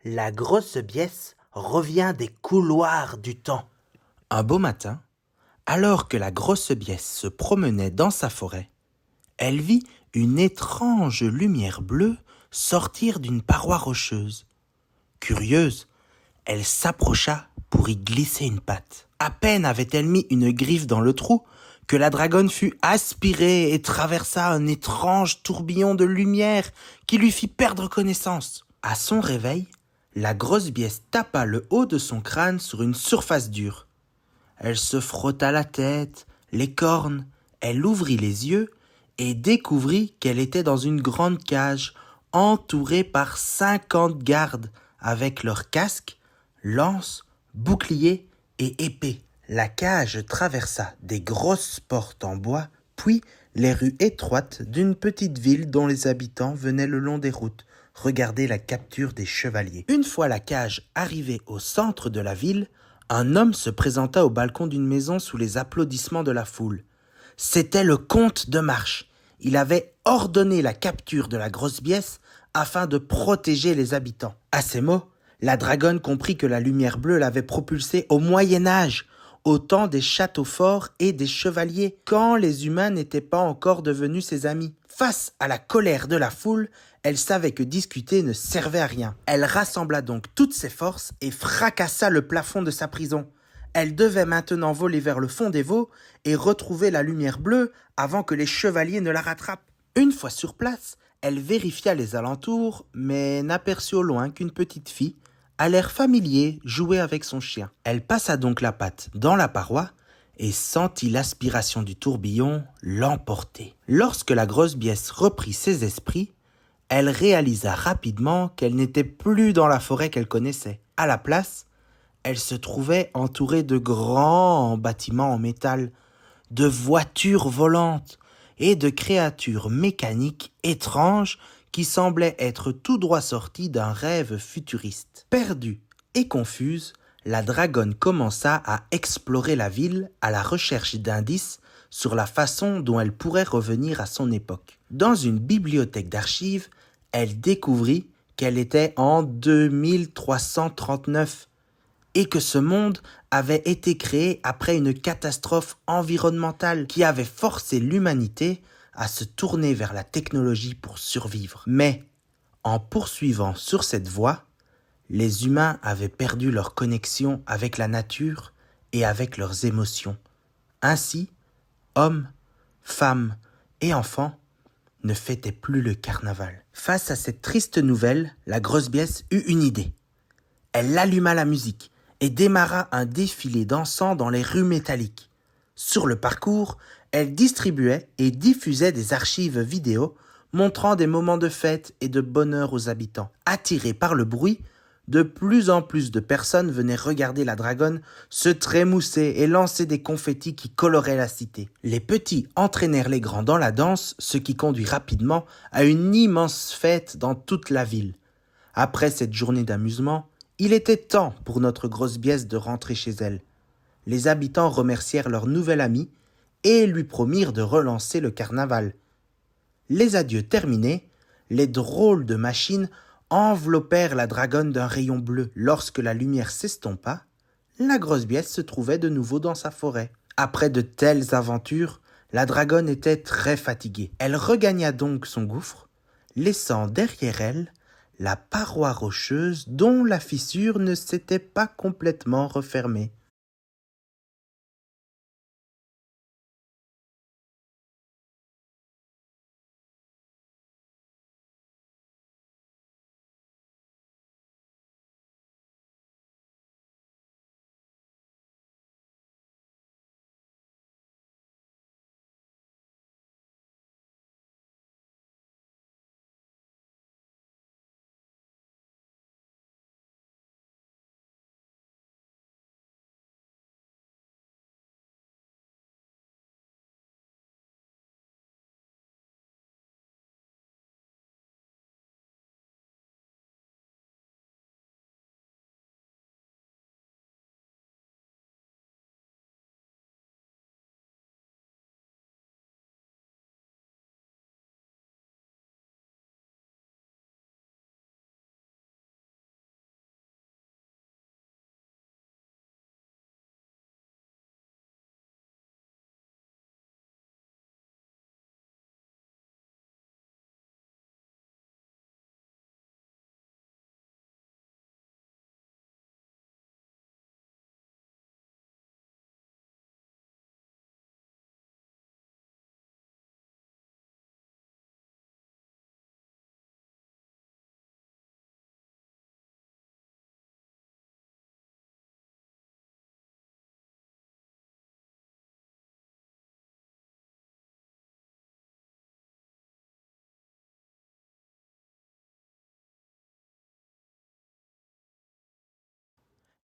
La grosse biesse revient des couloirs du temps. Un beau matin, alors que la grosse biesse se promenait dans sa forêt, elle vit une étrange lumière bleue sortir d'une paroi rocheuse. Curieuse, elle s'approcha pour y glisser une patte. À peine avait-elle mis une griffe dans le trou que la dragonne fut aspirée et traversa un étrange tourbillon de lumière qui lui fit perdre connaissance. À son réveil, la grosse biesse tapa le haut de son crâne sur une surface dure. Elle se frotta la tête, les cornes, elle ouvrit les yeux et découvrit qu'elle était dans une grande cage entourée par 50 gardes avec leurs casques, lances, boucliers et épées. La cage traversa des grosses portes en bois, puis les rues étroites d'une petite ville dont les habitants venaient le long des routes regarder la capture des chevaliers. Une fois la cage arrivée au centre de la ville, un homme se présenta au balcon d'une maison sous les applaudissements de la foule. C'était le comte de Marche. Il avait ordonné la capture de la grosse biesse afin de protéger les habitants. À ces mots, la dragonne comprit que la lumière bleue l'avait propulsée au Moyen-Âge, au temps des châteaux forts et des chevaliers, quand les humains n'étaient pas encore devenus ses amis. Face à la colère de la foule, elle savait que discuter ne servait à rien. Elle rassembla donc toutes ses forces et fracassa le plafond de sa prison. Elle devait maintenant voler vers le fond des Vaux et retrouver la lumière bleue avant que les chevaliers ne la rattrapent. Une fois sur place, elle vérifia les alentours, mais n'aperçut au loin qu'une petite fille, à l'air familier, jouait avec son chien. Elle passa donc la patte dans la paroi et sentit l'aspiration du tourbillon l'emporter. Lorsque la grosse biesse reprit ses esprits, elle réalisa rapidement qu'elle n'était plus dans la forêt qu'elle connaissait. À la place, elle se trouvait entourée de grands bâtiments en métal, de voitures volantes et de créatures mécaniques étranges qui semblaient être tout droit sorties d'un rêve futuriste. Perdue et confuse, la dragonne commença à explorer la ville à la recherche d'indices sur la façon dont elle pourrait revenir à son époque. Dans une bibliothèque d'archives, elle découvrit qu'elle était en 2339 et que ce monde avait été créé après une catastrophe environnementale qui avait forcé l'humanité à se tourner vers la technologie pour survivre. Mais, en poursuivant sur cette voie, les humains avaient perdu leur connexion avec la nature et avec leurs émotions. Ainsi, hommes, femmes et enfants ne fêtaient plus le carnaval. Face à cette triste nouvelle, la grosse biesse eut une idée. Elle alluma la musique et démarra un défilé dansant dans les rues métalliques. Sur le parcours, elle distribuait et diffusait des archives vidéo montrant des moments de fête et de bonheur aux habitants. Attirés par le bruit, de plus en plus de personnes venaient regarder la dragonne se trémousser et lancer des confettis qui coloraient la cité. Les petits entraînèrent les grands dans la danse, ce qui conduit rapidement à une immense fête dans toute la ville. Après cette journée d'amusement, il était temps pour notre grosse biesse de rentrer chez elle. Les habitants remercièrent leur nouvel ami et lui promirent de relancer le carnaval. Les adieux terminés, les drôles de machines enveloppèrent la dragonne d'un rayon bleu. Lorsque la lumière s'estompa, la grosse biesse se trouvait de nouveau dans sa forêt. Après de telles aventures, la dragonne était très fatiguée. Elle regagna donc son gouffre, laissant derrière elle la paroi rocheuse dont la fissure ne s'était pas complètement refermée.